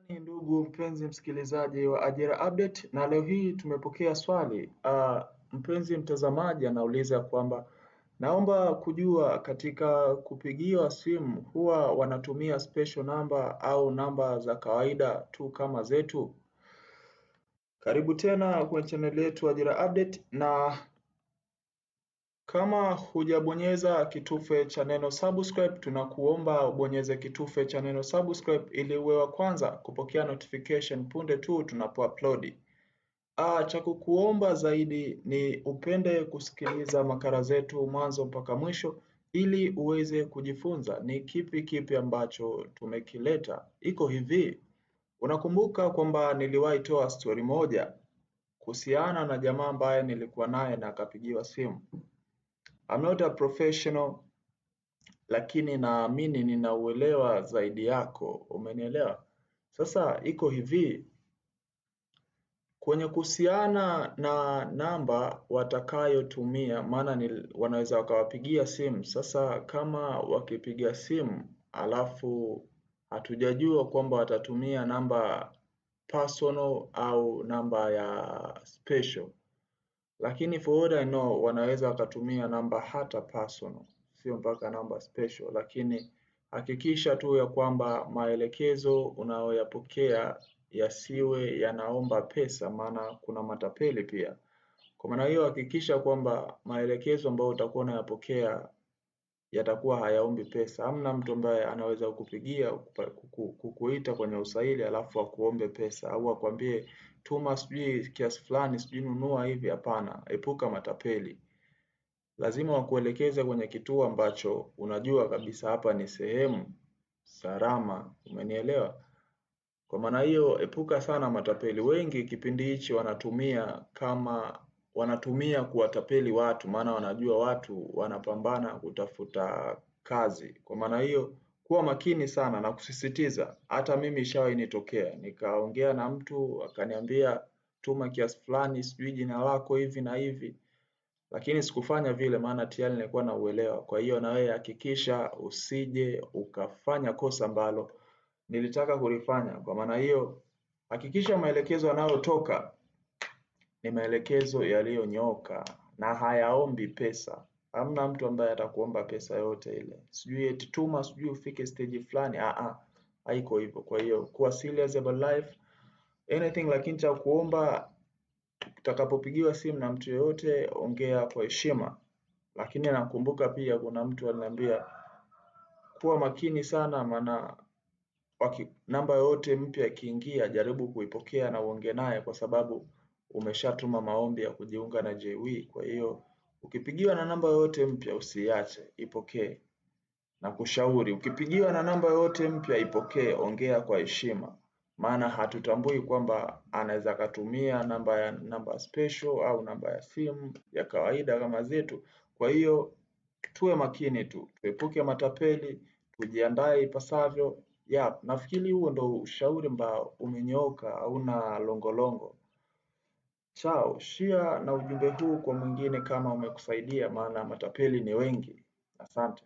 Ni ndugu mpenzi msikilizaji wa Ajira Update, na leo hii tumepokea swali. Mpenzi mtazamaji anauliza kwamba naomba kujua katika kupigiwa simu huwa wanatumia special number au namba za kawaida tu kama zetu. Karibu tena kwenye channel yetu Ajira Update, na kama hujabonyeza kitufe cha neno subscribe, tunakuomba ubonyeze kitufe cha neno subscribe ili uwe wa kwanza kupokea notification punde tu tunapoupload. Cha kukuomba zaidi ni upende kusikiliza makala zetu mwanzo mpaka mwisho ili uweze kujifunza ni kipi ambacho tumekileta. Iko hivi, unakumbuka kwamba niliwahi toa story moja kuhusiana na jamaa ambaye nilikuwa naye na akapigiwa simu. I'm not a professional, lakini naamini ninauelewa zaidi yako, umenielewa? Sasa iko hivi, kwenye kuhusiana na namba watakayotumia, maana wanaweza wakawapigia simu. Sasa kama wakipiga simu alafu hatujajua kwamba watatumia namba personal au namba ya special, lakini for what I know wanaweza wakatumia namba hata personal, sio mpaka namba special. Lakini hakikisha tu ya kwamba maelekezo unayoyapokea yasiwe yanaomba pesa, maana kuna matapeli pia. Kwa maana hiyo hakikisha kwamba maelekezo ambayo utakuwa unayapokea yatakuwa hayaombi pesa. Hamna mtu ambaye anaweza kukupigia kukuita kwenye usaili alafu akuombe pesa au akwambie tuma sijui kiasi fulani sijui nunua hivi. Hapana, epuka matapeli. Lazima wakuelekeze kwenye kituo ambacho unajua kabisa hapa ni sehemu salama, umenielewa? Kwa maana hiyo epuka sana matapeli. Wengi kipindi hichi wanatumia kuwatapeli watu, maana wanajua watu wanapambana kutafuta kazi. Kwa maana hiyo kuwa makini sana na kusisitiza. Hata mimi ishawahi nitokea, nikaongea na mtu akaniambia tuma kiasi fulani sijui jina lako hivi na hivi, lakini sikufanya vile maana tayari nilikuwa na uelewa. Kwa hiyo na wewe hakikisha usije ukafanya kosa ambalo nilitaka kulifanya. Kwa maana hiyo hakikisha maelekezo yanayotoka ni maelekezo yaliyonyooka na hayaombi pesa. Hamna mtu ambaye atakuomba pesa yote ile, sijui eti tuma sijui ufike stage fulani. Haiko hivyo. Kwa hiyo kuwa serious about life, anything. Lakini cha kuomba utakapopigiwa simu na mtu yeyote, ongea kwa heshima. Lakini nakumbuka pia kuna mtu aliniambia kuwa makini sana, maana namba yote mpya ikiingia jaribu kuipokea na uongee naye, kwa sababu umeshatuma maombi ya kujiunga na JW. Kwa hiyo ukipigiwa na namba yote mpya usiache, ipokee. Na kushauri ukipigiwa na namba yote mpya ipokee, ongea kwa heshima, maana hatutambui kwamba anaweza katumia namba special au namba ya simu ya kawaida kama zetu. Kwa hiyo tuwe makini tu, tuepuke matapeli, tujiandae ipasavyo. Nafikiri huo ndo ushauri ambao umenyooka, hauna longolongo. Chao, share na ujumbe huu kwa mwingine kama umekusaidia, maana matapeli ni wengi. Asante.